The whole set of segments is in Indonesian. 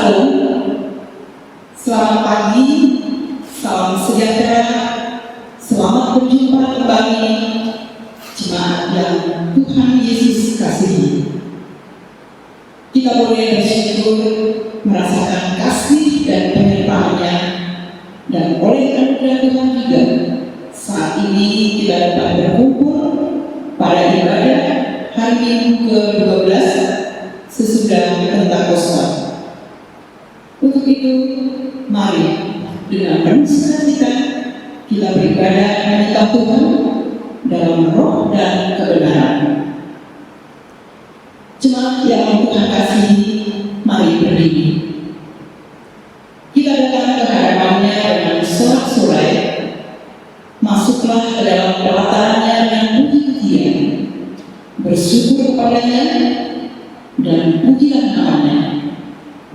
Shalom, selamat pagi, salam sejahtera, selamat berjumpa kembali jemaat yang Tuhan Yesus kasihi. Kita boleh bersyukur merasakan kasih dan penyertaan-Nya, dan oleh anugerah Tuhan juga saat ini kita dapat berkumpul pada ibadah hari Minggu ke-12 sesudah Pentakosta. Untuk itu, mari dengan penuh sukacita kita beribadah menyembah Tuhan dalam roh dan kebenaran. Jemaat yang Tuhan kasihi, mari berdiri. Kita datang ke hadapan-Nya dengan sorak-sorai. Masuklah ke dalam pelataran-Nya dengan puji-pujian, bersyukur kepada-Nya, dan pujilah nama-Nya.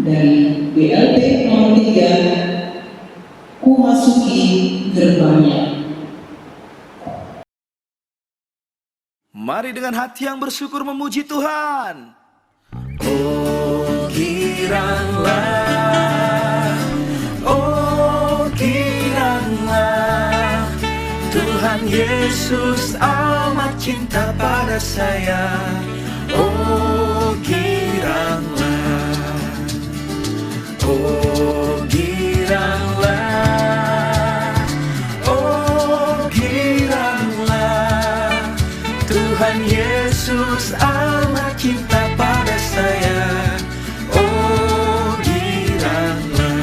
Dari BLP nomor 3, Ku Masuki Gerbang-Nya. Mari dengan hati yang bersyukur memuji Tuhan. Oh giranglah, oh giranglah, Tuhan Yesus amat cinta pada saya. Oh giranglah, oh giranglah, oh giranglah, Tuhan Yesus amat cinta pada saya. Oh giranglah.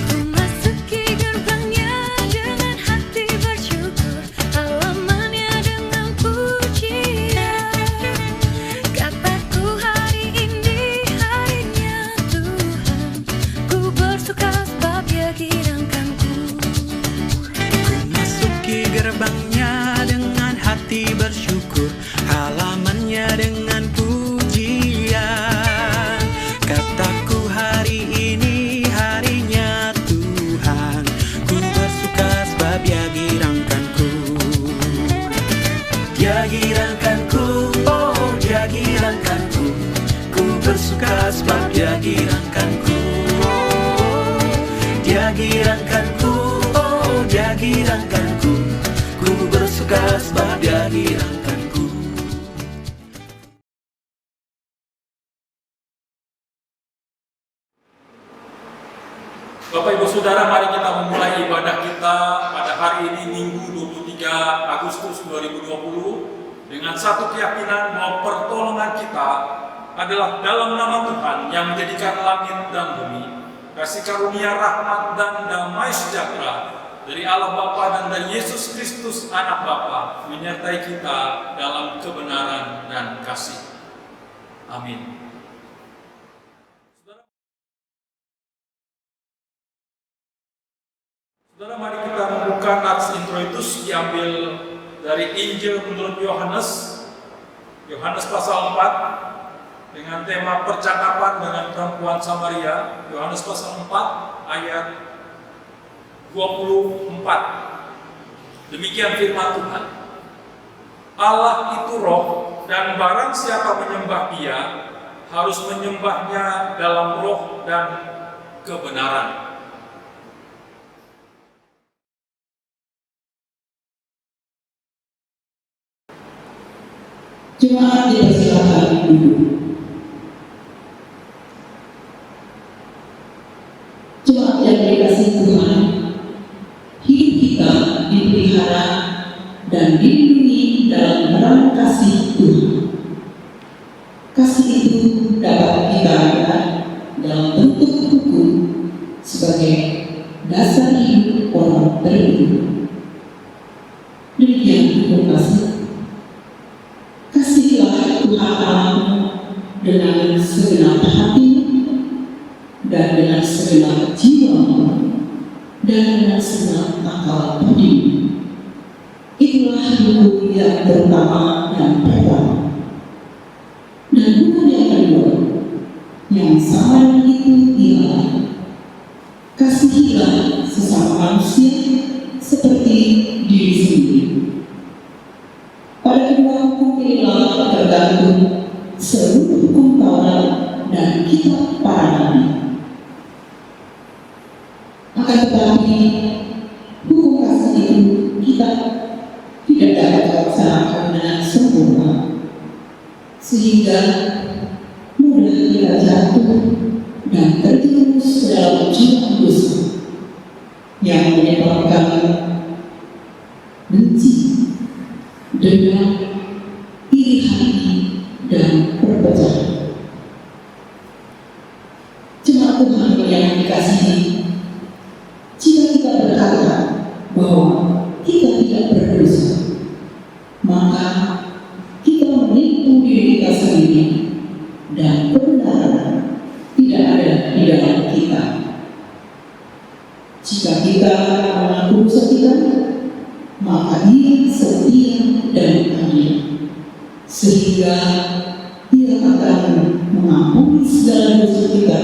Ku masuki gerbang-Nya dengan hati bersyukur, halaman-Nya dengan pujian. Kataku hari ini harinya Tuhan, ku bersuka sebab Dia girangkanku. Ku masuki gerbang-Nya dengan hati bersyukur, halaman-Nya dengan pujian. Kataku hari ini harinya Tuhan, ku bersuka sebab Dia girangkanku. Dia girangkanku, oh Dia girangkanku, ku bersuka sebab Dia girangkanku. Dia girangkanku, oh Dia girangkanku, ku bersuka sebab Dia girangkanku. Bapak Ibu Saudara, mari kita memulai ibadah kita pada hari ini Minggu 23 Agustus 2020 dengan satu keyakinan bahwa pertolongan kita adalah dalam nama Tuhan yang menjadikan langit dan bumi. Kasih karunia, rahmat, dan damai sejahtera dari Allah Bapa dan dari Yesus Kristus Anak Bapa menyertai kita dalam kebenaran dan kasih. Amin. Saudara, mari kita membuka nats introitus diambil dari Injil menurut Yohanes pasal 4 dengan tema percakapan dengan perempuan Samaria. Yohanes pasal 4 ayat 24. Demikian firman Tuhan. Allah itu roh, dan barang siapa menyembah Dia harus menyembahnya dalam roh dan kebenaran. Jemaat dipersilakan duduk. Jemaat yang dikasihi Tuhan, hidup kita dipelihara dan dilindungi dalam terang kasih Tuhan. Kasih itu dapat kita lihat dalam bentuk hukum sebagai dasar hidup orang beriman. Demikian hukum kasih. Kasihilah Tuhan Allahmu dengan segenap hati dan dengan segenap jiwamu dan dengan segenap akal budimu. Itulah hukum yang pertama dan pertama. Dan hukum yang kedua, yang sama dengan itu ialah kasihilah sesama manusia seperti diri sendiri. Pada kedua hukum inilah tergantung seluruh hukum Taurat dan kitab para nabi. sehingga mudah kita jatuh dan terjerumus ke dalam jurang dosa yang menyebabkan benci, dendam, iri hati, dan perpecahan. Jemaat Tuhan yang dikasihi, jika kita berkata bahwa kita tidak berdosa, maka kita menipu diri kita sendiri dan kebenaran tidak ada di dalam kita. Jika kita mengaku dosa kita, maka Dia setia dan adil, sehingga Dia akan mengampuni segala dosa kita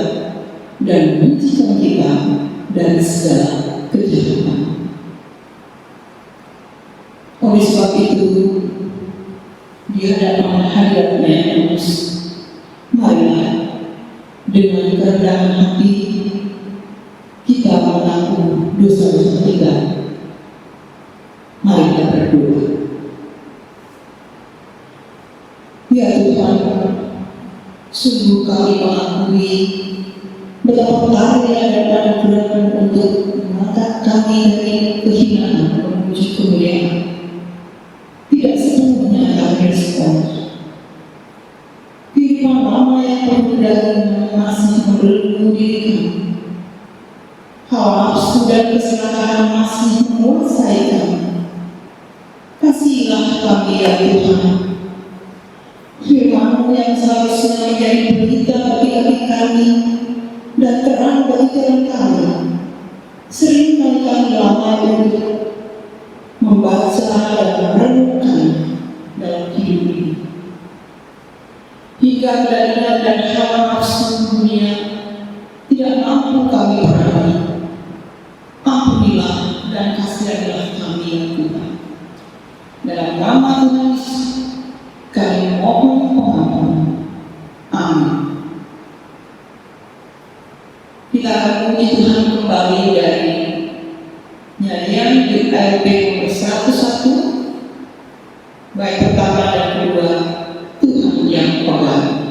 dan menyucikan kita dari segala kejahatan. Oleh sebab itu, di hadapan hadirat Yang Kudus, marilah dengan kerendahan hati kita mengaku dosa-dosa kita. Mari kita berdoa. Ya Tuhan, sungguh kami mengakui betapa karya dan anugerah untuk mengangkat kami dari kehinaan menuju kemuliaan tidak sepenuhnya kami respon. Firman lama yang penuh daging masih membelenggu diri kami. Hawa nafsu dan kesenangan masih menguasai kami. Kasihilah kami ya Tuhan. Firman-Mu yang seharusnya menjadi berita bagi kaki kami dan terang bagi jalan kami, sering kali lama untuk membaca dan merenungkan dalam hidup ini, hingga kedagingan dan hawa nafsu dunia tidak mampu kami perangi. Ampunilah dan kasihanilah kami ya Tuhan. Dalam nama Tuhan Yesus kami mohon pengampunan. Amin. Kita akan memuji Tuhan kembali dari nyanyian di ALP nomor 101, bait pertama dan kedua, Tuhan yang pegang.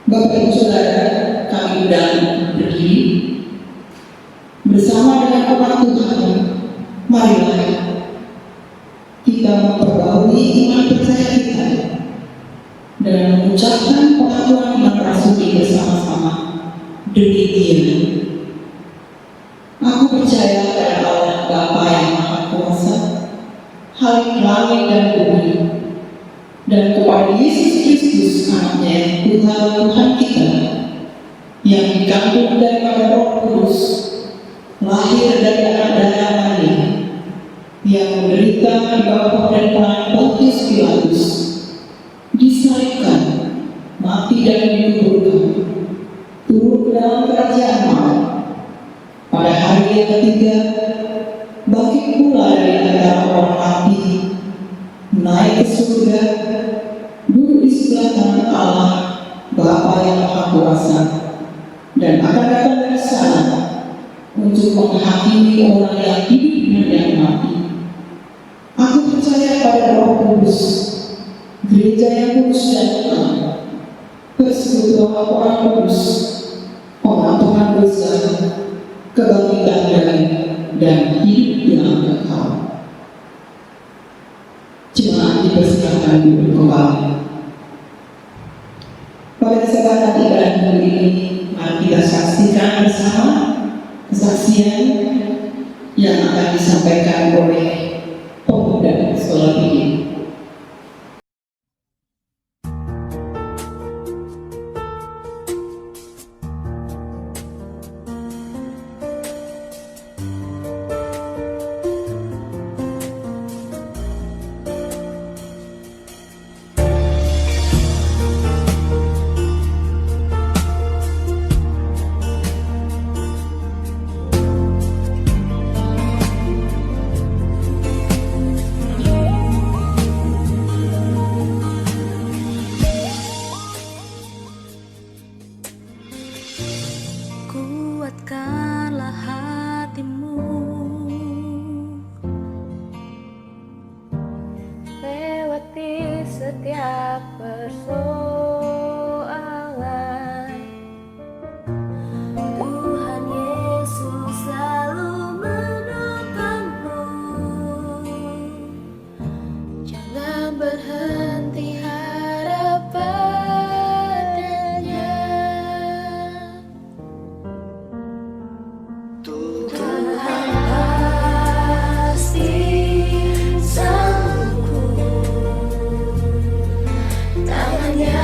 Bapak Ibu Saudara, kami undang berdiri bersama dengan umat Tuhan. Marilah kita memperbarui iman percaya kita dan mengucapkan pengakuan iman rasuli bersama-sama. Demikian, aku percaya pada Allah Bapa yang Maha Kuasa, Halik langit dan bumi, dan kepada Yesus Kristus anaknya yang Tuhan kita, yang dikandung daripada Roh Kudus, lahir dari anak darah Maria, yang menderita di bawah pemerintahan Pontius Pilatus, disalibkan, mati dan dikuburkan, turun ke dalam kerajaan maut. Pada hari yang ketiga, bangkit pula dari antara orang mati, naik ke surga, duduk di sebelah kanan Allah Bapa yang Maha Kuasa, dan akan datang dari sana untuk menghakimi orang yang hidup dan yang mati. Aku percaya pada Roh Kudus, gereja yang kudus dan benar, persekutuan orang kudus, pengampunan dosa, kebangkitan dari dan hidup yang kekal. Jemaat dipersilakan duduk kembali. Pada kesempatan ibadah hari ini, mari kita saksikan bersama kesaksian yang akan disampaikan oleh pemuda sekolah tinggi. Kuatkanlah hatimu, lewati setiap persoalan. Tuhan Yesus selalu menopangmu. Jangan berhenti harap padanya. Tuhan pasti sanggup, tangannya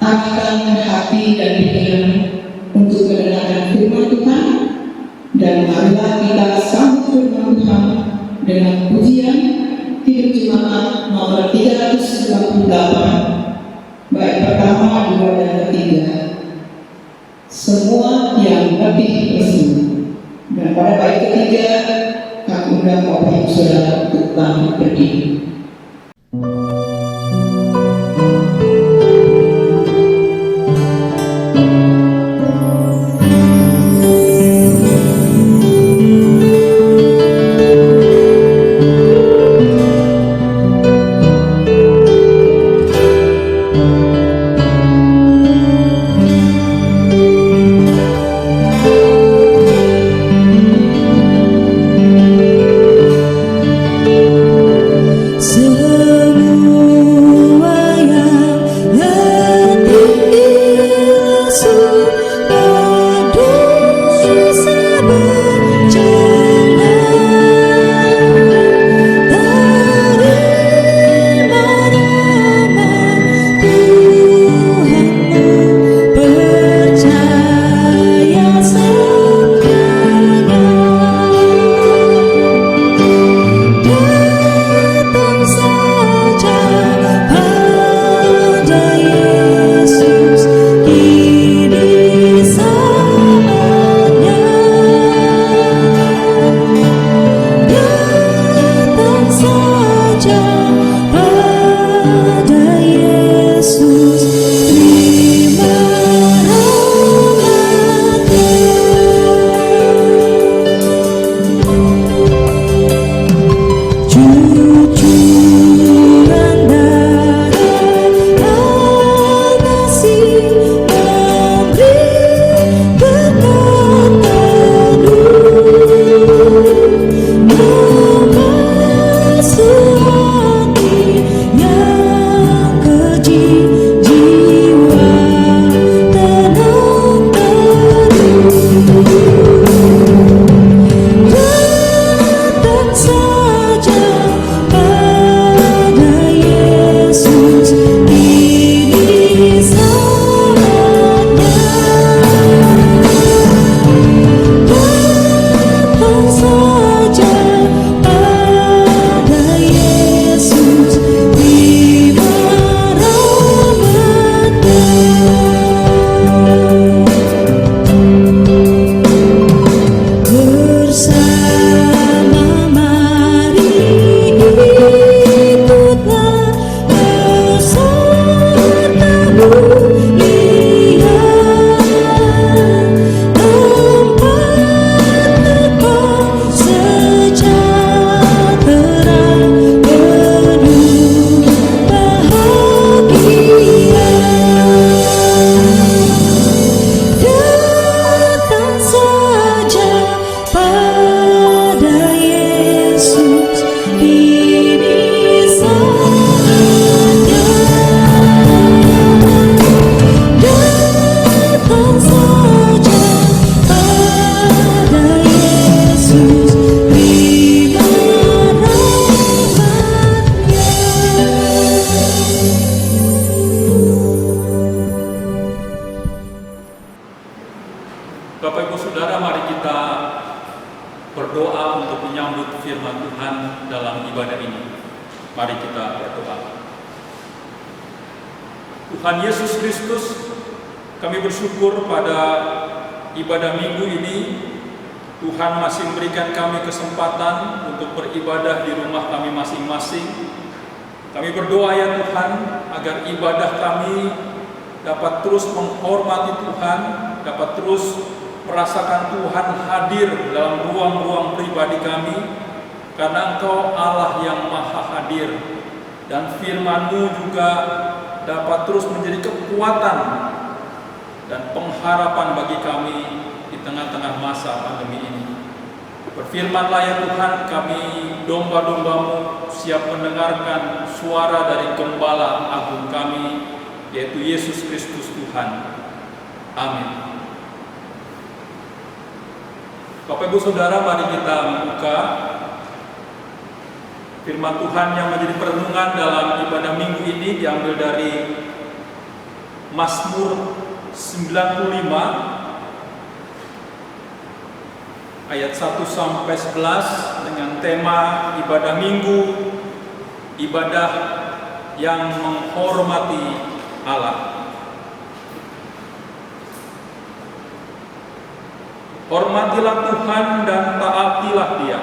arahkan hati dan pikiran untuk mendengarkan firman Tuhan, dan marilah kita sambut firman Tuhan dengan pujian Hidup Jemaat nomor 398, bait pertama, 2, dan ketiga. Semua yang lebih bersih. Dan pada bait ketiga, kami undang Bapak Ibu Saudara untuk bangkit berdiri. Bapak Ibu Saudara, mari kita berdoa untuk menyambut firman Tuhan dalam ibadah ini. Mari kita berdoa. Tuhan Yesus Kristus, kami bersyukur pada ibadah minggu ini Tuhan masih memberikan kami kesempatan untuk beribadah di rumah kami masing-masing. Kami berdoa ya Tuhan, agar ibadah kami dapat terus menghormati Tuhan, dapat terus merasakan Tuhan hadir dalam ruang-ruang pribadi kami, karena Engkau Allah yang maha hadir, dan firman-Mu juga dapat terus menjadi kekuatan dan pengharapan bagi kami di tengah-tengah masa pandemi ini. Berfirman-Lah ya Tuhan, kami domba-domba-Mu siap mendengarkan suara dari Gembala Agung kami, yaitu Yesus Kristus Tuhan. Amin. Bapak Ibu Saudara, mari kita membuka firman Tuhan yang menjadi perenungan dalam ibadah minggu ini, diambil dari Mazmur 95 ayat 1 sampai 11 dengan tema ibadah minggu, ibadah yang menghormati Allah. Hormatilah Tuhan dan taatilah Dia.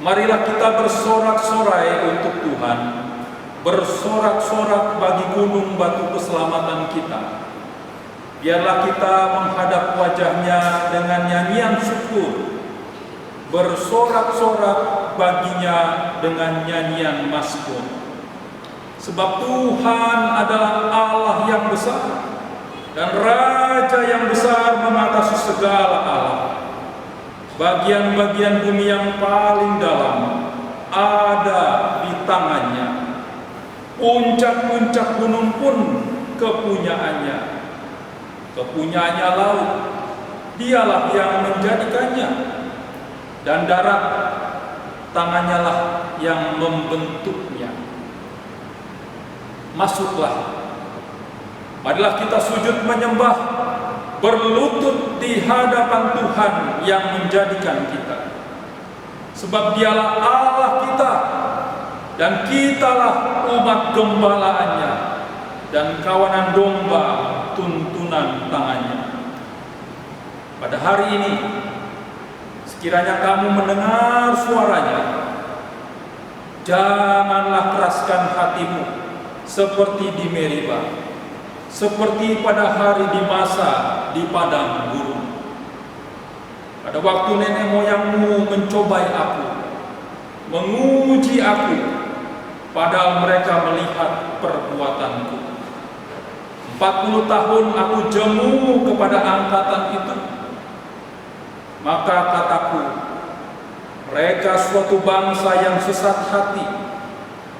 Marilah kita bersorak-sorai untuk Tuhan, bersorak-sorak bagi gunung batu keselamatan kita. Biarlah kita menghadap wajah-Nya dengan nyanyian syukur, bersorak-sorak baginya dengan nyanyian mazmur. Sebab Tuhan adalah Allah yang besar dan Raja yang besar mengatasi segala Allah. Bagian-bagian bumi yang paling dalam ada di tangannya. Puncak-puncak gunung pun kepunyaannya. Kepunyaannya laut, Dialah yang menjadikannya. Dan darat, tangannya lah yang membentuknya. Masuklah, marilah kita sujud menyembah, berlutut di hadapan Tuhan yang menjadikan kita. Sebab Dialah Allah kita, dan kitalah umat gembalaannya, dan kawanan domba tuntunan tangannya. Pada hari ini, sekiranya kamu mendengar suaranya, janganlah keraskan hatimu seperti di Meriba, seperti pada hari di masa di padang gurun. Pada waktu nenek moyangmu mencobai aku, menguji aku, padahal mereka melihat perbuatanku. 40 tahun aku jemu kepada angkatan itu. Maka kataku, mereka suatu bangsa yang sesat hati,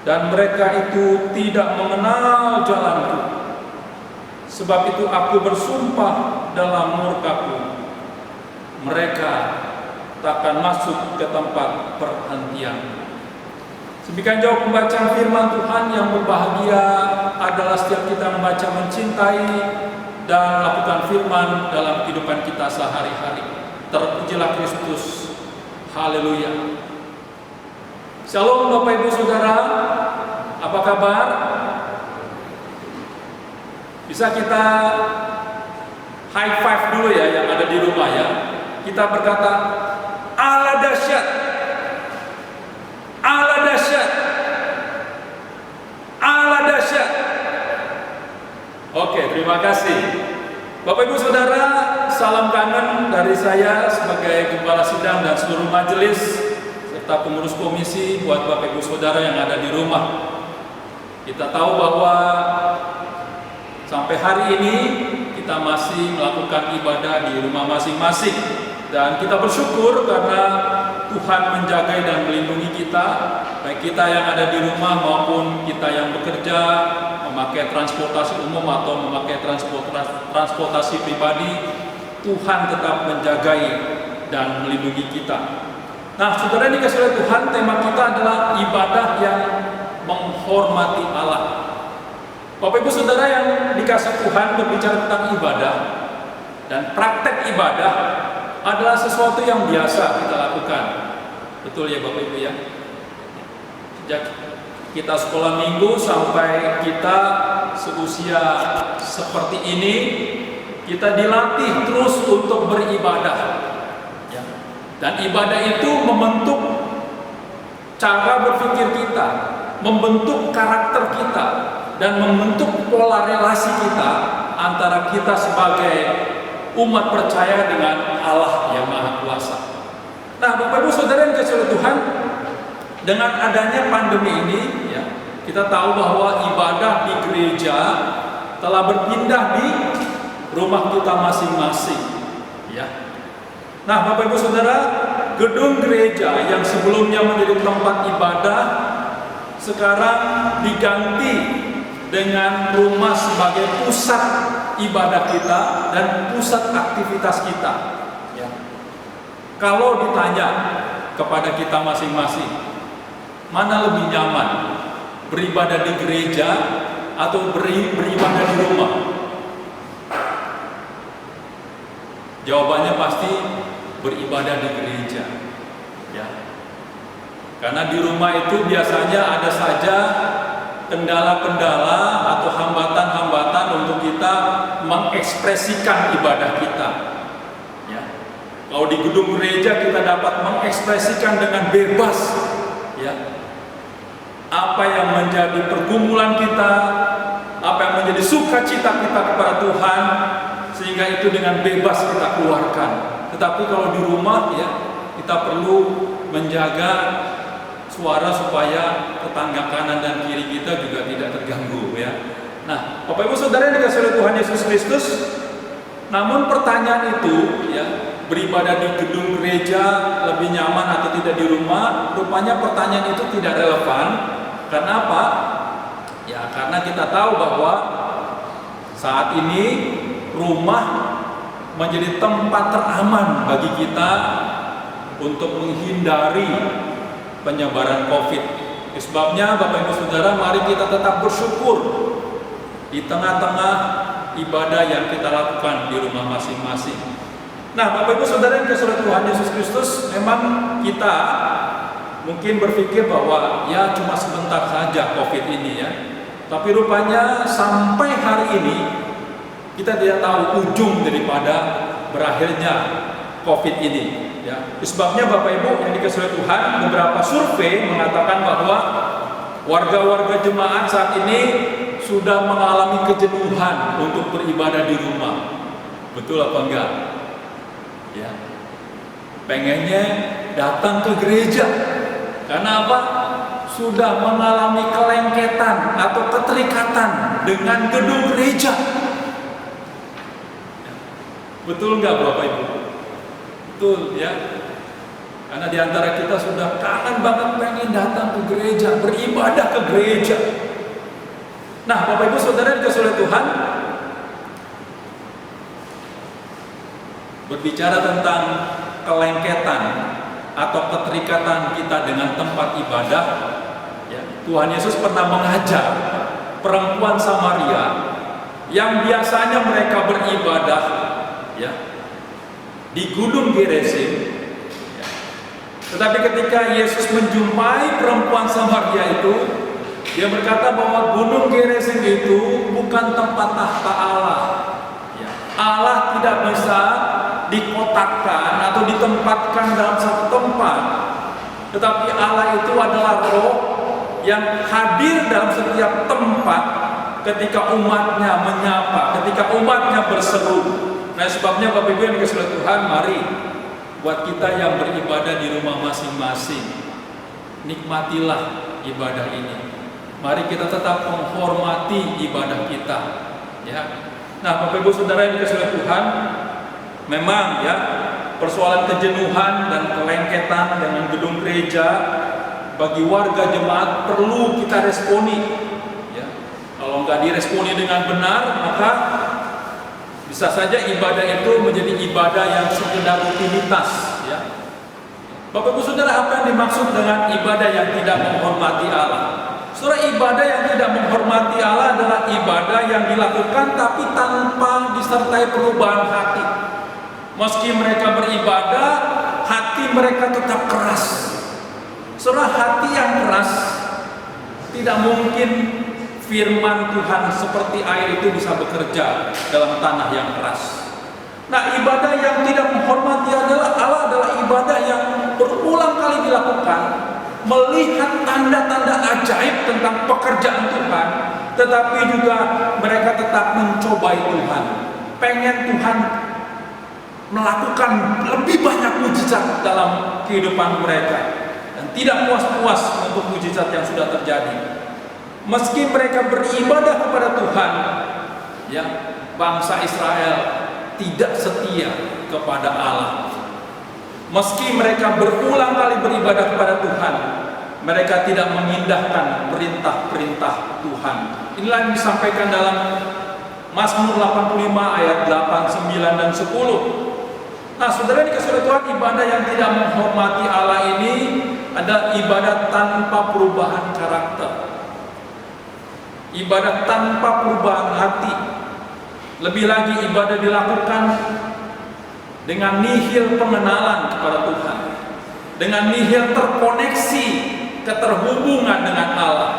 dan mereka itu tidak mengenal jalanku. Sebab itu aku bersumpah dalam murkaku, mereka takkan masuk ke tempat perhentian. Demikian jauh pembacaan firman Tuhan. Yang berbahagia adalah setiap kita membaca, mencintai, dan lakukan firman dalam kehidupan kita sehari-hari. Terpujilah Kristus. Haleluya. Shalom Bapak Ibu Saudara. Apa kabar? Bisa kita high five dulu ya yang ada di rumah ya. Kita berkata, Allah dahsyat. Allah dahsyat. Allah dahsyat. Oke, terima kasih. Bapak Ibu Saudara, salam kangen dari saya sebagai Gembala Sidang dan seluruh majelis serta pengurus komisi buat Bapak Ibu Saudara yang ada di rumah. Kita tahu bahwa sampai hari ini kita masih melakukan ibadah di rumah masing-masing, dan kita bersyukur karena Tuhan menjaga dan melindungi kita, baik kita yang ada di rumah maupun kita yang bekerja, memakai transportasi umum atau memakai transportasi pribadi. Tuhan tetap menjagai dan melindungi kita. Nah, saudara dikasih oleh Tuhan, tema kita adalah ibadah yang menghormati Allah. Bapak Ibu Saudara yang dikasih Tuhan, berbicara tentang ibadah dan praktek ibadah adalah sesuatu yang biasa kita lakukan. Betul ya Bapak Ibu ya? Sejak kita sekolah minggu sampai kita seusia seperti ini, kita dilatih terus untuk beribadah ya. Dan ibadah itu membentuk cara berpikir kita, membentuk karakter kita, dan membentuk pola relasi kita antara kita sebagai umat percaya dengan Allah yang Maha Kuasa. Nah, Bapak Ibu Saudara yang dikasihi oleh Tuhan, dengan adanya pandemi ini, ya, kita tahu bahwa ibadah di gereja telah berpindah di rumah kita masing-masing. Ya. Nah, Bapak Ibu Saudara, gedung gereja yang sebelumnya menjadi tempat ibadah sekarang diganti dengan rumah sebagai pusat ibadah kita dan pusat aktivitas kita. Ya. Kalau ditanya kepada kita masing-masing, mana lebih nyaman, beribadah di gereja atau beribadah di rumah? Jawabannya pasti beribadah di gereja, ya. Karena di rumah itu biasanya ada saja kendala-kendala atau hambatan-hambatan untuk kita mengekspresikan ibadah kita. Ya. Kalau di gedung gereja kita dapat mengekspresikan dengan bebas, ya, apa yang menjadi pergumulan kita, apa yang menjadi sukacita kita kepada Tuhan, sehingga itu dengan bebas kita keluarkan. Tetapi kalau di rumah, ya, kita perlu menjaga suara supaya tetangga kanan dan kiri kita juga tidak terganggu, ya. Nah, Bapak Ibu Saudara yang dikasihi oleh Tuhan Yesus Kristus, namun pertanyaan itu, ya, beribadah di gedung gereja lebih nyaman atau tidak di rumah, rupanya pertanyaan itu tidak relevan. Karena apa? Ya, karena kita tahu bahwa saat ini rumah menjadi tempat teraman bagi kita untuk menghindari penyebaran COVID. Sebabnya Bapak Ibu Saudara, mari kita tetap bersyukur di tengah-tengah ibadah yang kita lakukan di rumah masing-masing. Nah, Bapak Ibu Saudara yang dikasihi Tuhan Yesus Kristus, memang kita mungkin berpikir bahwa ya cuma sebentar saja COVID ini, ya. Tapi rupanya sampai hari ini kita tidak tahu ujung daripada berakhirnya COVID ini, ya. Sebabnya Bapak Ibu yang dikasihi Tuhan, beberapa survei mengatakan bahwa warga-warga jemaat saat ini sudah mengalami kejenuhan untuk beribadah di rumah. Betul apa enggak? Ya. Pengennya datang ke gereja. Karena apa? Sudah mengalami kelengketan atau keterikatan dengan gedung gereja. Betul nggak Bapak Ibu? Betul, ya. Karena diantara kita sudah kangen banget pengen datang ke gereja, beribadah ke gereja. Nah, Bapak Ibu Saudara yang dikasihi oleh Tuhan, berbicara tentang kelengketan atau keterikatan kita dengan tempat ibadah, ya, Tuhan Yesus pernah mengajar perempuan Samaria yang biasanya mereka beribadah, ya, di Gunung Gerizim, ya. Tetapi ketika Yesus menjumpai perempuan Samaria itu, dia berkata bahwa Gunung Gerizim itu bukan tempat tahta Allah, ya. Allah tidak bisa dikotakkan atau ditempatkan dalam satu tempat, tetapi Allah itu adalah Roh yang hadir dalam setiap tempat ketika umatnya menyapa, ketika umatnya berseru. Nah, sebabnya Bapak Ibu yang dikasihi oleh Tuhan, mari buat kita yang beribadah di rumah masing-masing, nikmatilah ibadah ini. Mari kita tetap menghormati ibadah kita, ya. Nah, Bapak Ibu Saudara yang dikasihi oleh Tuhan, memang, ya, persoalan kejenuhan dan kelengketan dengan gedung gereja bagi warga jemaat perlu kita responi, ya. Kalau nggak diresponi dengan benar, maka bisa saja ibadah itu menjadi ibadah yang sekedar rutinitas, ya. Bapak Ibu Saudara, apa yang dimaksud dengan ibadah yang tidak menghormati Allah? Saudara, ibadah yang tidak menghormati Allah adalah ibadah yang dilakukan tapi tanpa disertai perubahan hati. Meski mereka beribadah, hati mereka tetap keras. Saudara, hati yang keras, tidak mungkin firman Tuhan seperti air itu bisa bekerja dalam tanah yang keras. Nah, ibadah yang tidak menghormati Allah adalah ibadah yang berulang kali dilakukan, melihat tanda-tanda ajaib tentang pekerjaan Tuhan, tetapi juga mereka tetap mencobai Tuhan, pengen Tuhan melakukan lebih banyak mujizat dalam kehidupan mereka, dan tidak puas-puas untuk mujizat yang sudah terjadi. Meski mereka beribadah kepada Tuhan, ya, bangsa Israel tidak setia kepada Allah. Meski mereka berulang kali beribadah kepada Tuhan, mereka tidak mengindahkan perintah-perintah Tuhan. Inilah yang disampaikan dalam Mazmur 85 ayat 8, 9, dan 10. Nah, saudara dikasihi Tuhan, ibadah yang tidak menghormati Allah ini adalah ibadah tanpa perubahan karakter. ibadah tanpa perubahan hati. Lebih lagi ibadah dilakukan dengan nihil pengenalan kepada Tuhan, dengan nihil terkoneksi keterhubungan dengan Allah.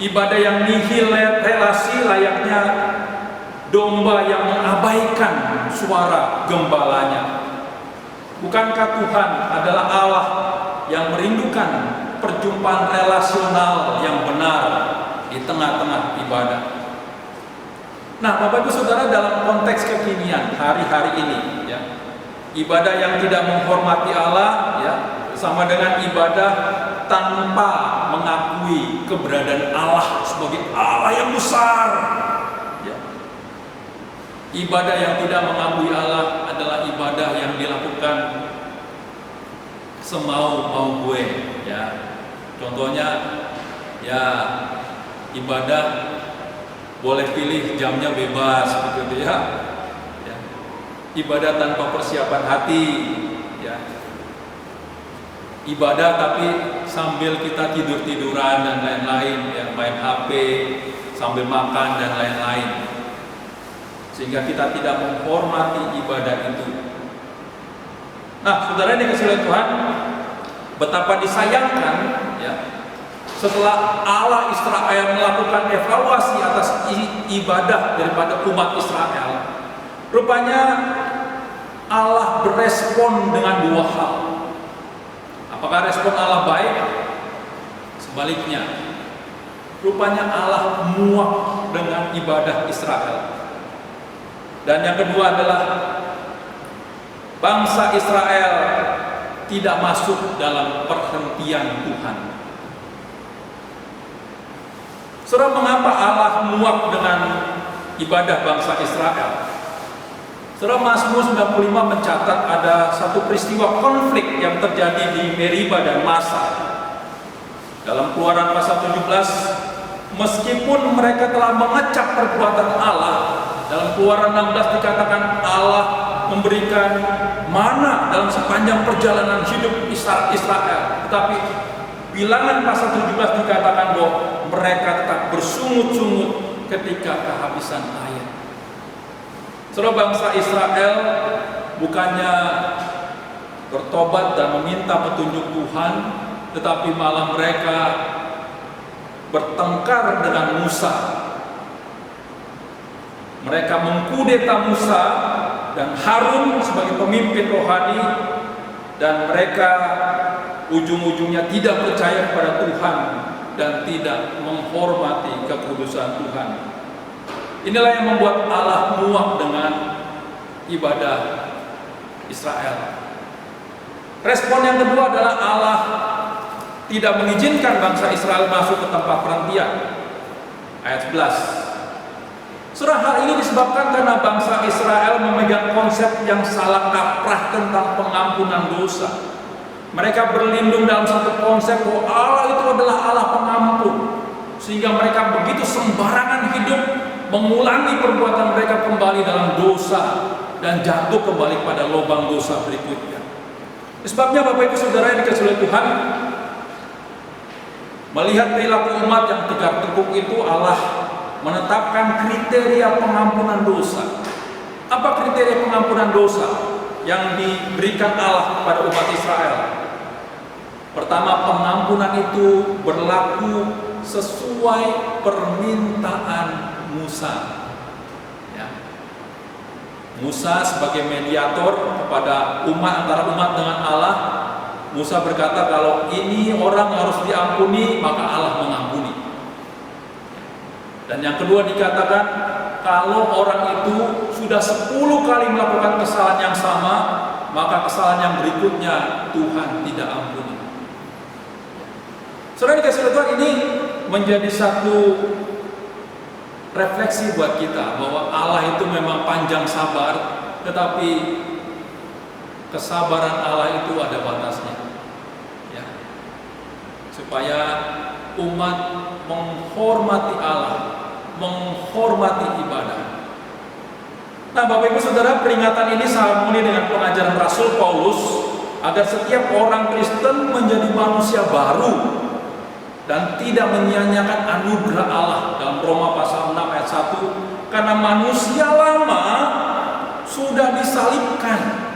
Ibadah yang nihil relasi layaknya domba yang mengabaikan suara gembalanya. Bukankah Tuhan adalah Allah yang merindukan perjumpaan relasional yang benar di tengah-tengah ibadah? Nah, Bapak Ibu Saudara, dalam konteks kekinian hari-hari ini, ya, ibadah yang tidak menghormati Allah, ya, sama dengan ibadah tanpa mengakui keberadaan Allah sebagai Allah yang besar. Ya. Ibadah yang tidak mengakui Allah adalah ibadah yang dilakukan semau-mau gue. Ya. Contohnya, ya, ibadah boleh pilih jamnya bebas, begitu ya. Ya. Ibadah tanpa persiapan hati, ya. Ibadah tapi sambil kita tidur-tiduran dan lain-lain, ya, main HP sambil makan dan lain-lain, sehingga kita tidak menghormati ibadah itu. Nah, saudara yang dikasihi oleh Tuhan, betapa disayangkan, ya, setelah Allah Israel melakukan evaluasi atas ibadah daripada umat Israel, rupanya Allah berespon dengan dua hal. Apakah respon Allah baik? Sebaliknya, rupanya Allah muak dengan ibadah Israel. Dan yang kedua adalah bangsa Israel tidak masuk dalam perhentian Tuhan. Saudara, mengapa Allah muak dengan ibadah bangsa Israel? Saudara, Mazmur 95 mencatat ada satu peristiwa konflik yang terjadi di Meriba dan Masa. Dalam Keluaran pasal 17, meskipun mereka telah mengecap perbuatan Allah, dalam Keluaran 16 dikatakan Allah memberikan mana dalam sepanjang perjalanan hidup Israel. Tetapi Bilangan pasal 17 dikatakan bahwa mereka tetap bersungut-sungut ketika kehabisan air. Saudara, bangsa Israel bukannya bertobat dan meminta petunjuk Tuhan, tetapi malah mereka bertengkar dengan Musa. Mereka mengkudeta Musa dan Harun sebagai pemimpin rohani, dan mereka ujung-ujungnya tidak percaya kepada Tuhan dan tidak menghormati kekudusan Tuhan. Inilah yang membuat Allah muak dengan ibadah Israel. Respon yang kedua adalah Allah tidak mengizinkan bangsa Israel masuk ke tempat perhentian. Ayat 11. Surah hal ini disebabkan karena bangsa Israel memegang konsep yang salah kaprah tentang pengampunan dosa. Mereka berlindung dalam satu konsep bahwa Allah itu adalah Allah pengampun, sehingga mereka begitu sembarangan hidup, mengulangi perbuatan mereka kembali dalam dosa dan jatuh kembali pada lubang dosa berikutnya. Sebabnya Bapak Ibu Saudara yang dikasihi oleh Tuhan, melihat perilaku umat yang tegak tengkuk itu, Allah menetapkan kriteria pengampunan dosa. Apa kriteria pengampunan dosa yang diberikan Allah kepada umat Israel? Pertama, pengampunan itu berlaku sesuai permintaan Musa. Ya. Musa sebagai mediator kepada umat, antara umat dengan Allah. Musa berkata kalau ini orang harus diampuni, maka Allah mengampuni. Dan yang kedua dikatakan kalau orang itu sudah 10 kali melakukan kesalahan yang sama, maka kesalahan yang berikutnya Tuhan tidak ampuni. Saudara dikasihi Tuhan, ini menjadi satu refleksi buat kita bahwa Allah itu memang panjang sabar, tetapi kesabaran Allah itu ada batasnya. Ya. Supaya umat menghormati Allah, menghormati ibadah. Nah, Bapak Ibu Saudara, peringatan ini sambung dengan pengajaran Rasul Paulus agar setiap orang Kristen menjadi manusia baru dan tidak menyia-nyiakan anugerah Allah dalam Roma pasal 6 ayat 1, karena manusia lama sudah disalibkan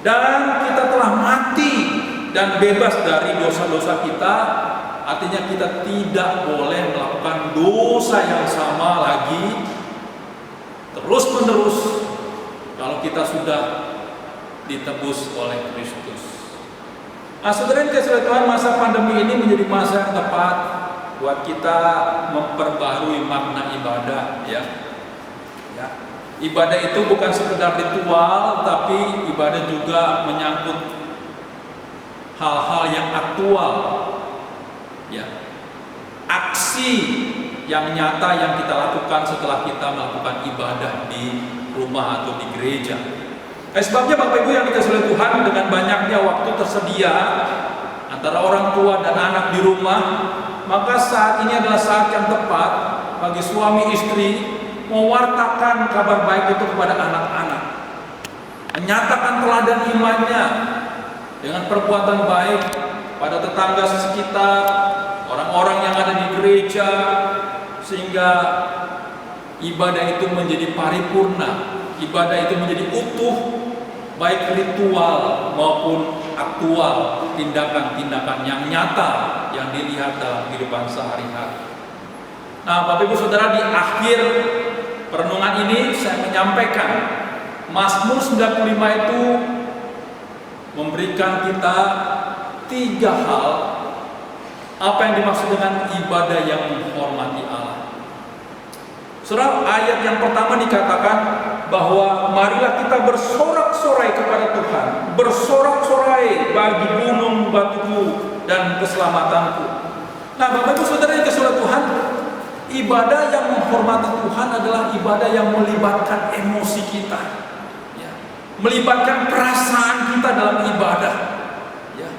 dan kita telah mati dan bebas dari dosa-dosa kita. Artinya kita tidak boleh melakukan dosa yang sama lagi terus-menerus kalau kita sudah ditebus oleh Kristus. Nah, saudara yang kasih Tuhan, masa pandemi ini menjadi masa yang tepat buat kita memperbaharui makna ibadah, ya. Ibadah itu bukan sekedar ritual, tapi ibadah juga menyangkut hal-hal yang aktual, ya. Aksi yang nyata yang kita lakukan setelah kita melakukan ibadah di rumah atau di gereja. Sebabnya Bapak Ibu yang dikasihi oleh Tuhan, dengan banyaknya waktu tersedia antara orang tua dan anak di rumah, maka saat ini adalah saat yang tepat bagi suami istri mewartakan kabar baik itu kepada anak-anak, menyatakan teladan imannya dengan perbuatan baik pada tetangga sekitar, orang-orang yang ada di gereja, sehingga ibadah itu menjadi paripurna, ibadah itu menjadi utuh, baik ritual maupun aktual, tindakan-tindakan yang nyata yang dilihat dalam kehidupan sehari-hari. Nah, Bapak Ibu Saudara, di akhir perenungan ini saya menyampaikan Mazmur 95 itu memberikan kita 3 hal apa yang dimaksud dengan ibadah yang menghormati Allah. Saudara, ayat yang pertama dikatakan bahwa marilah kita bersorak-sorai kepada Tuhan, bersorak-sorai bagi gunung batuku dan keselamatanku. Nah, Bapak Ibu Saudara yang dikasihi Tuhan, ibadah yang menghormati Tuhan adalah ibadah yang melibatkan emosi kita, ya. Melibatkan perasaan kita dalam ibadah, ya.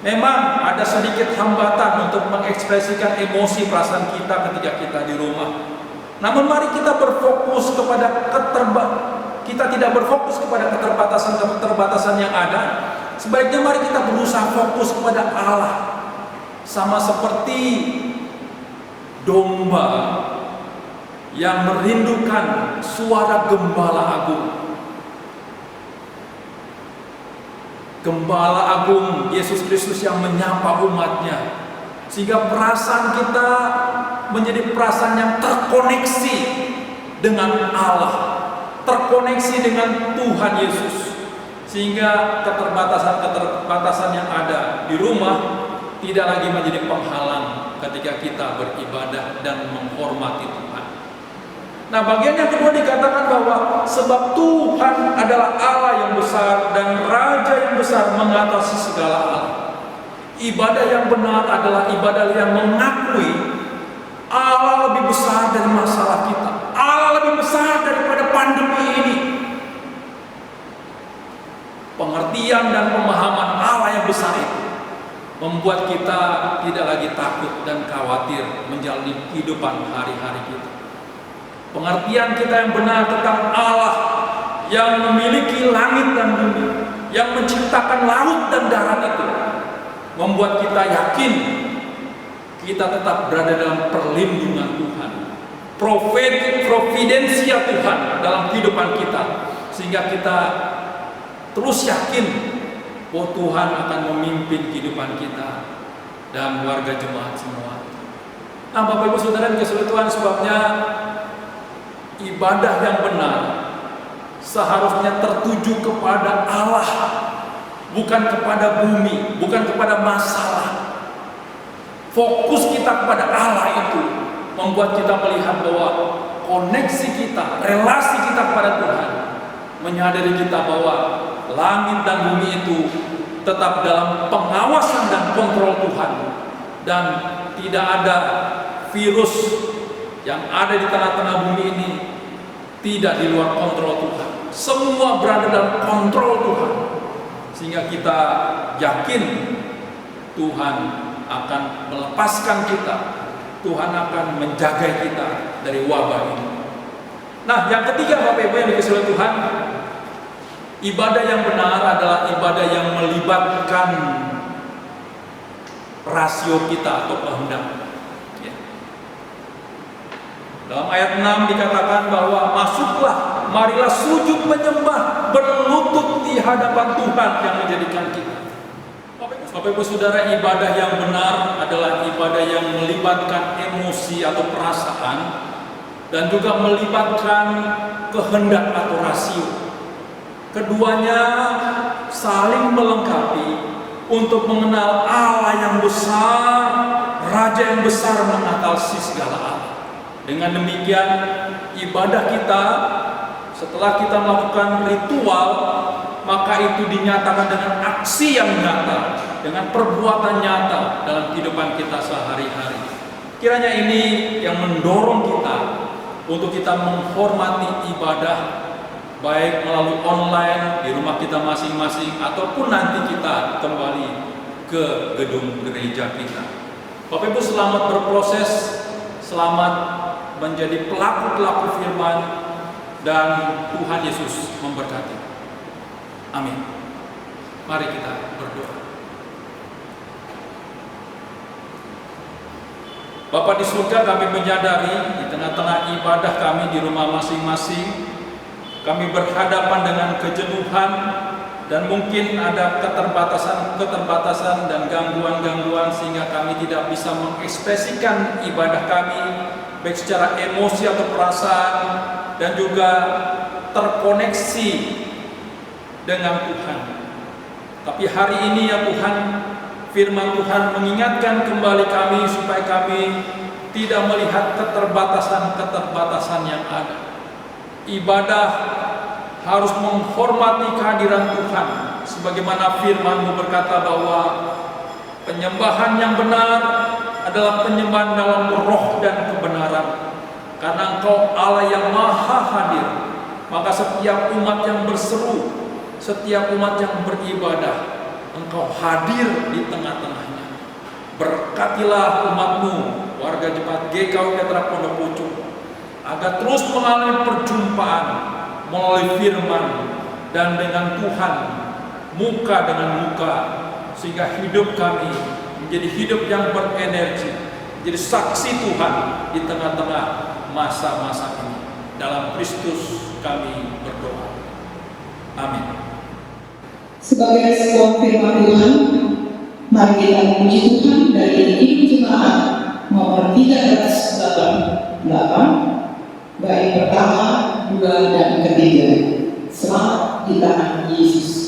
Memang ada sedikit hambatan untuk mengekspresikan emosi perasaan kita ketika kita di rumah. Namun mari kita berfokus kepada kita tidak berfokus kepada keterbatasan yang ada. Sebaliknya mari kita berusaha fokus kepada Allah. Sama seperti domba yang merindukan suara gembala agung. Gembala agung Yesus Kristus yang menyapa umatnya, sehingga perasaan kita menjadi perasaan yang terkoneksi dengan Allah, terkoneksi dengan Tuhan Yesus, sehingga keterbatasan yang ada di rumah tidak lagi menjadi penghalang ketika kita beribadah dan menghormati Tuhan. Nah, bagian yang kedua dikatakan bahwa sebab Tuhan adalah Allah yang besar dan Raja yang besar mengatasi segala hal. Ibadah yang benar adalah ibadah yang mengakui Allah lebih besar dari masalah kita, Allah lebih besar daripada pandemi ini. Pengertian dan pemahaman Allah yang besar itu membuat kita tidak lagi takut dan khawatir menjalani kehidupan hari-hari kita. Pengertian kita yang benar tentang Allah yang memiliki langit dan bumi, yang menciptakan laut dan darat itu, membuat kita yakin kita tetap berada dalam perlindungan Tuhan, providensia Tuhan dalam kehidupan kita, sehingga kita terus yakin bahwa Tuhan akan memimpin kehidupan kita dan warga jemaat semua. Nah, Bapak Ibu Saudara yang dikasihi Tuhan, sebabnya ibadah yang benar seharusnya tertuju kepada Allah, bukan kepada bumi, bukan kepada masalah. Fokus kita kepada Allah itu membuat kita melihat bahwa koneksi kita, relasi kita kepada Tuhan, menyadari kita bahwa langit dan bumi itu tetap dalam pengawasan dan kontrol Tuhan, dan tidak ada virus yang ada di tengah-tengah bumi ini tidak di luar kontrol Tuhan. Semua berada dalam kontrol Tuhan, sehingga kita yakin Tuhan akan melepaskan kita, Tuhan akan menjaga kita dari wabah ini. Nah, yang ketiga Bapak Ibu yang dikasihi oleh Tuhan, ibadah yang benar adalah ibadah yang melibatkan rasio kita atau kehendak. Ya. Dalam ayat 6 dikatakan bahwa masuklah, marilah sujud menyembah, berlutut di hadapan Tuhan yang menjadikan kita. Bapak Ibu Saudara, ibadah yang benar adalah ibadah yang melibatkan emosi atau perasaan dan juga melibatkan kehendak atau rasio. Keduanya saling melengkapi untuk mengenal Allah yang besar, Raja yang besar mengatasi segala Allah. Dengan demikian, ibadah kita setelah kita melakukan ritual, maka itu dinyatakan dengan aksi yang nyata, dengan perbuatan nyata dalam kehidupan kita sehari-hari. Kiranya ini yang mendorong kita untuk kita menghormati ibadah, baik melalui online di rumah kita masing-masing ataupun nanti kita kembali ke gedung gereja kita. Bapak Ibu, selamat berproses, selamat menjadi pelaku-pelaku firman, dan Tuhan Yesus memberkati. Amin. Mari kita berdoa. Bapa di surga, kami menyadari di tengah-tengah ibadah kami di rumah masing-masing, kami berhadapan dengan kejenuhan dan mungkin ada keterbatasan dan gangguan-gangguan sehingga kami tidak bisa mengekspresikan ibadah kami baik secara emosi atau perasaan dan juga terkoneksi dengan Tuhan. Tapi hari ini ya Tuhan, firman Tuhan mengingatkan kembali kami supaya kami tidak melihat keterbatasan-keterbatasan yang ada. Ibadah harus menghormati kehadiran Tuhan, sebagaimana firman-Mu berkata bahwa penyembahan yang benar adalah penyembahan dalam roh dan kebenaran. Karena Engkau Allah yang maha hadir, maka setiap umat yang berseru, setiap umat yang beribadah, Engkau hadir di tengah-tengahnya. Berkatilah umat-Mu, warga Jemaat GKW Petra Pondok Pucung, agar terus mengalami perjumpaan melalui firman dan dengan Tuhan, muka dengan muka, sehingga hidup kami menjadi hidup yang berenergi, menjadi saksi Tuhan di tengah-tengah masa-masa ini. Dalam Kristus kami berdoa. Amin. Sebagai respon firman Tuhan, mari kita memuji Tuhan dari Injil Jemaat nomor 388, bait pertama, 2, dan ketiga. Selamat di tangan Yesus. Selamat di tangan Yesus.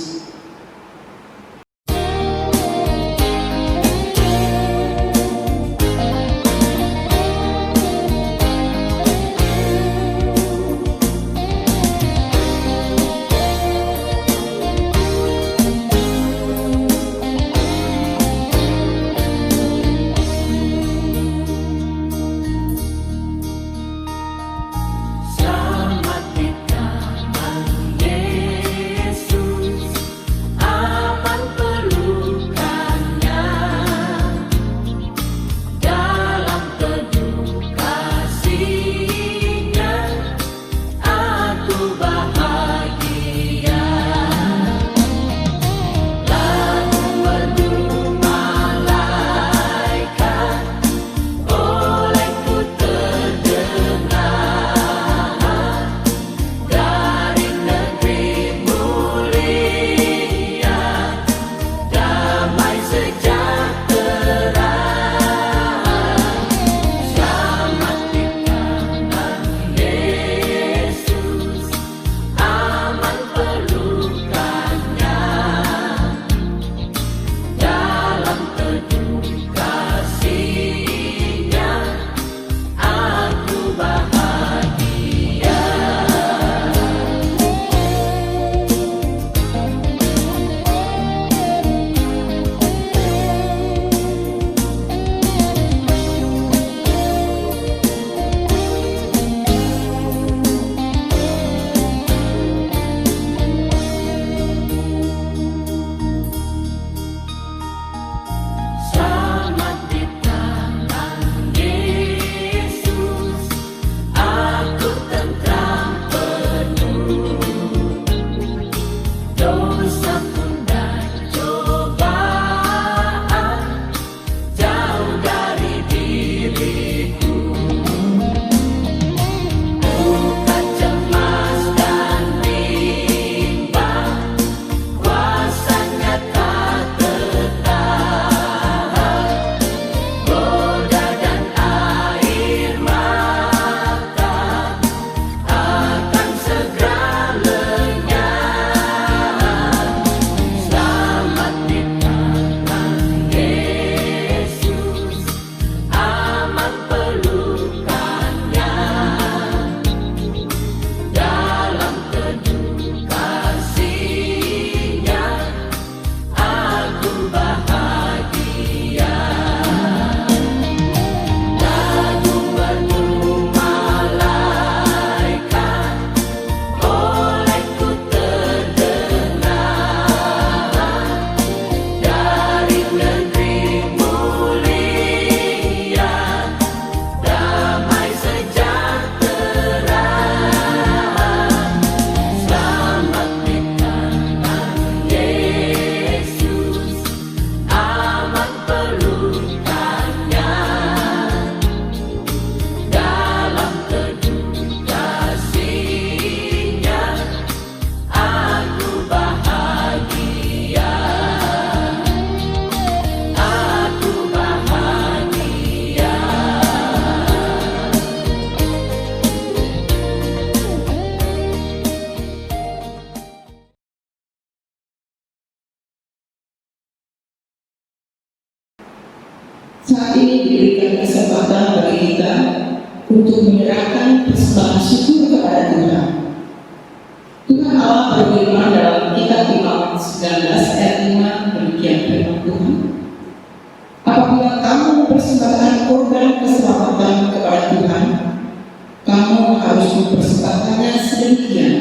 mempersembahkannya sedemikian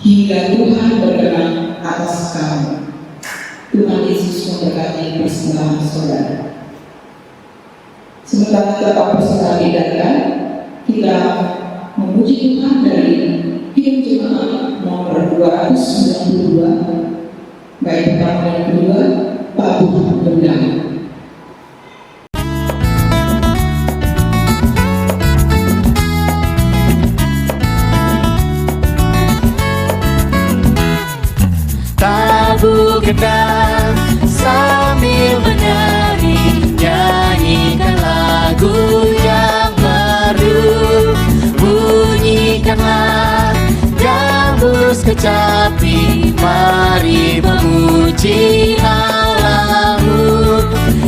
hingga Tuhan berkenan atas kamu. Tuhan Yesus memberkati persembahan saudara. Sementara kita persembahan diadakan, kita memuji Tuhan dari himn jemaat nomor 292, baik pertama dan kedua, Pabuh Gendang. Tabuh gendang sambil menari, nyanyikan lagu yang merdu, bunyikanlah gambus kecapi, mari memuji Allahmu.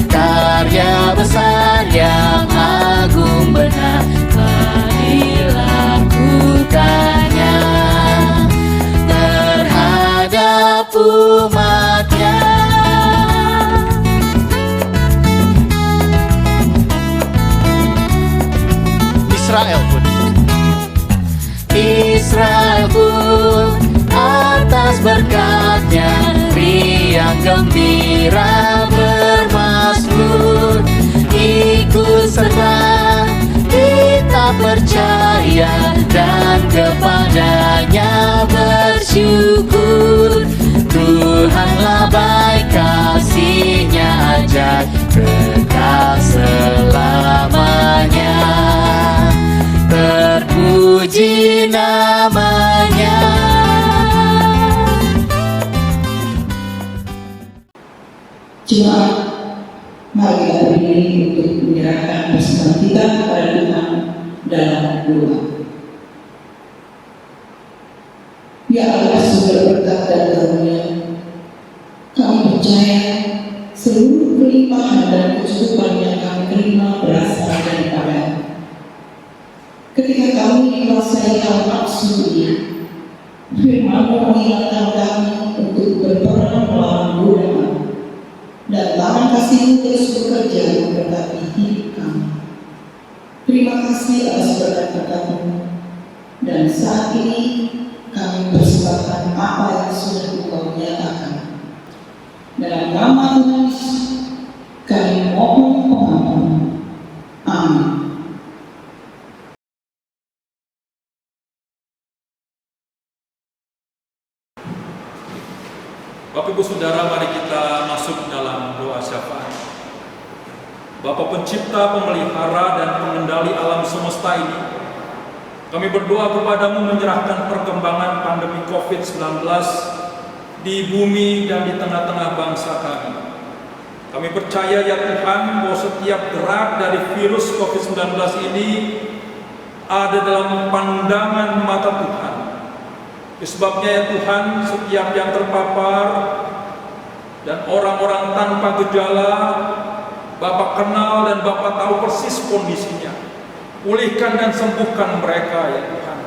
Karya besar yang agung benar telah dilakukannya terhadap umatnya. Israel pun atas berkatnya riang gembira bermazmur, ikut serta kita percaya dan kepadanya bersyukur. Tuhanlah baik, kasih-Nya ajaib kekal selamanya, terpuji namanya. Jemaat, mari kita berdiri untuk menyerahkan persembahan kita kepada Tuhan dalam doa. Ya Allah, sumber berkat dan karunia, kami percaya seluruh kelimpahan dan kecukupan yang kami terima berasal daripada ketika kami dikuasai hawa nafsu ini. Firman-Mu mengingatkan kami untuk berperang melawan godaan, dan tangan kasih-Mu terus bekerja memberkati hidup kami. Terima kasih atas berkat-berkat-Mu, dan saat ini kami persembahkan apa yang sudah Engkau nyatakan. Dalam nama Tuhan Yesus, kami mohon pengampunan. Amin. Bapak Ibu Saudara, mari kita masuk dalam doa syafaat. Bapa pencipta, pemelihara, dan pengendali alam semesta ini, kami berdoa kepadamu menyerahkan perkembangan pandemi COVID-19 di bumi dan di tengah-tengah bangsa kami. Kami percaya ya Tuhan bahwa setiap gerak dari virus COVID-19 ini ada dalam pandangan mata Tuhan. Sebabnya ya Tuhan, setiap yang terpapar dan orang-orang tanpa gejala, Bapa kenal dan Bapa tahu persis kondisinya. Pulihkan dan sembuhkan mereka ya Tuhan.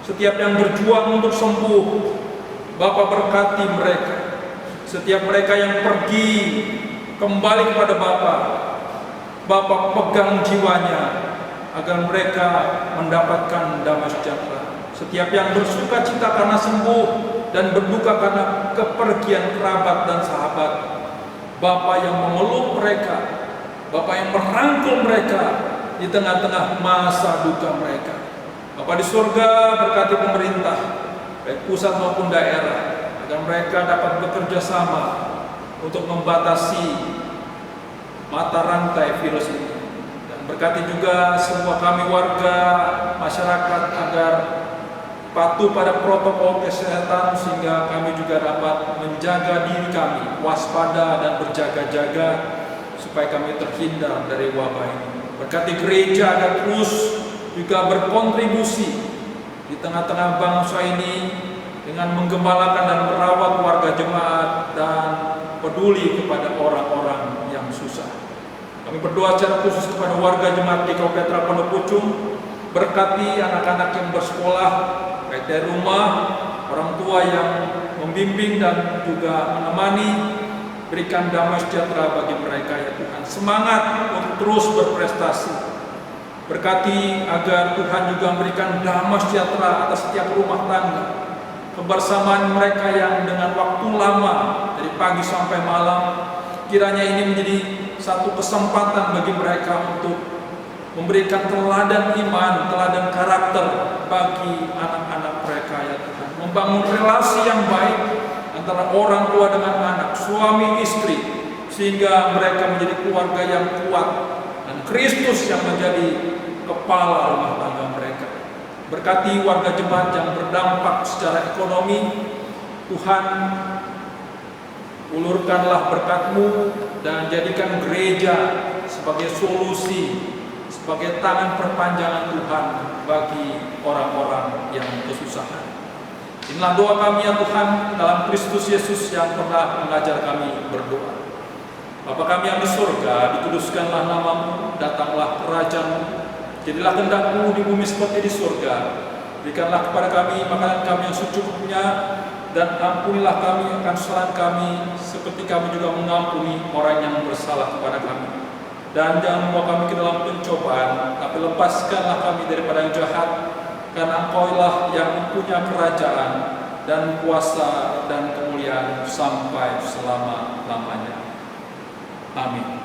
Setiap yang berjuang untuk sembuh, Bapa berkati mereka. Setiap mereka yang pergi kembali kepada Bapa, Bapa pegang jiwanya agar mereka mendapatkan damai sejahtera. Setiap yang bersuka cita karena sembuh dan berduka karena kepergian kerabat dan sahabat, Bapa yang memeluk mereka, Bapa yang merangkul mereka di tengah-tengah masa duka mereka. Bapa di surga, berkati pemerintah, baik pusat maupun daerah, agar mereka dapat bekerja sama untuk membatasi mata rantai virus ini. Dan berkati juga semua kami warga, masyarakat agar patuh pada protokol kesehatan sehingga kami juga dapat menjaga diri kami, waspada dan berjaga-jaga supaya kami terhindar dari wabah ini. Berkati gereja agar terus juga berkontribusi di tengah-tengah bangsa ini dengan menggembalakan dan merawat warga jemaat dan peduli kepada orang-orang yang susah. Kami berdoa secara khusus kepada warga jemaat di Petra Pondok Pucung, berkati anak-anak yang bersekolah, baik dari rumah, orang tua yang membimbing dan juga menemani. Berikan damai sejahtera bagi mereka ya Tuhan. Semangat untuk terus berprestasi. Berkati agar Tuhan juga memberikan damai sejahtera atas setiap rumah tangga, kebersamaan mereka yang dengan waktu lama dari pagi sampai malam. Kiranya ini menjadi satu kesempatan bagi mereka untuk memberikan teladan iman, teladan karakter bagi anak-anak mereka, ya Tuhan. Membangun relasi yang baik antara orang tua dengan anak, suami istri, sehingga mereka menjadi keluarga yang kuat dan Kristus yang menjadi kepala rumah tangga mereka. Berkati warga jemaat yang berdampak secara ekonomi, Tuhan, ulurkanlah berkat-Mu dan jadikan gereja sebagai solusi, sebagai tangan perpanjangan Tuhan bagi orang-orang yang kesusahan. Inilah doa kami ya Tuhan dalam Kristus Yesus yang pernah mengajar kami berdoa. Bapa kami yang di surga, dikuduskanlah nama-Mu, datanglah kerajaan-Mu, jadilah kehendak-Mu di bumi seperti di surga. Berikanlah kepada kami makanan kami yang secukupnya, dan ampunilah kami akan kesalahan kami, seperti kami juga mengampuni orang yang bersalah kepada kami. Dan jangan membawa kami ke dalam pencobaan, tapi lepaskanlah kami daripada yang jahat, karena Engkau-lah yang punya kerajaan dan kuasa dan kemuliaan sampai selama-lamanya. Amin.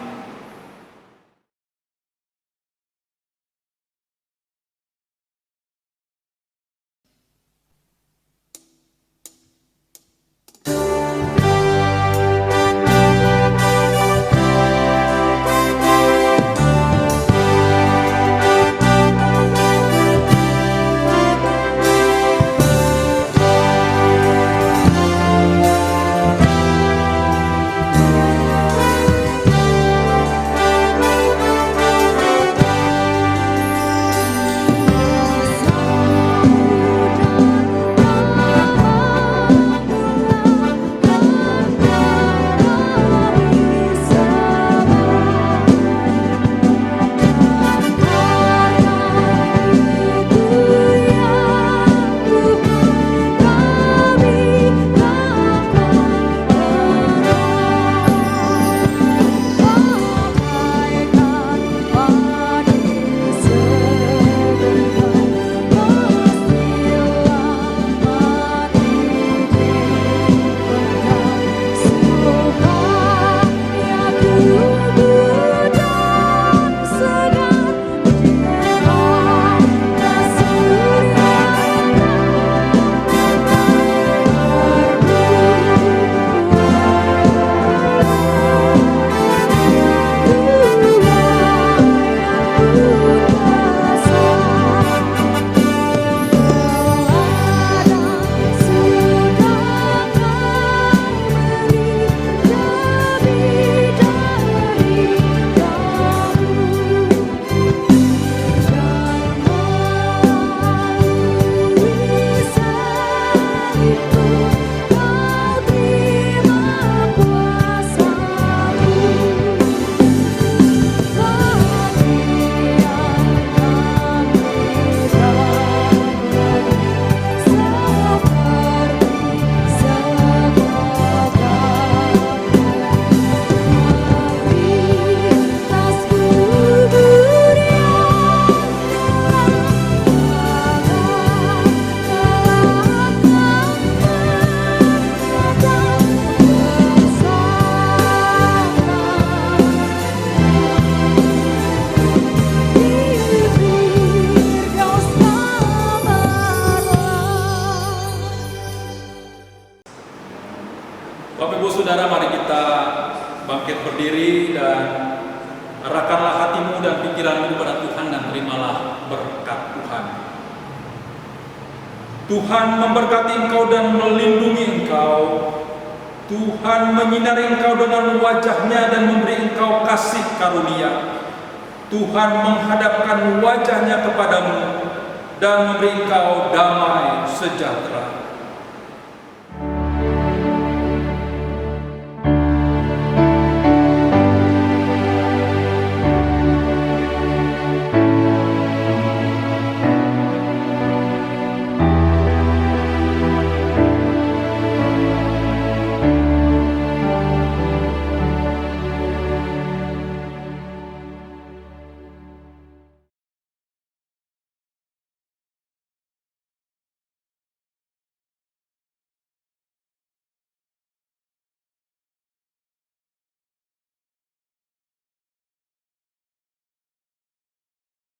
Bapak Ibu Saudara, mari kita bangkit berdiri dan arahkanlah hatimu dan pikiranmu kepada Tuhan dan terimalah berkat Tuhan. Tuhan memberkati engkau dan melindungi engkau. Tuhan menyinari engkau dengan wajah-Nya dan memberi engkau kasih karunia. Tuhan menghadapkan wajah-Nya kepadamu dan memberi engkau damai sejahtera.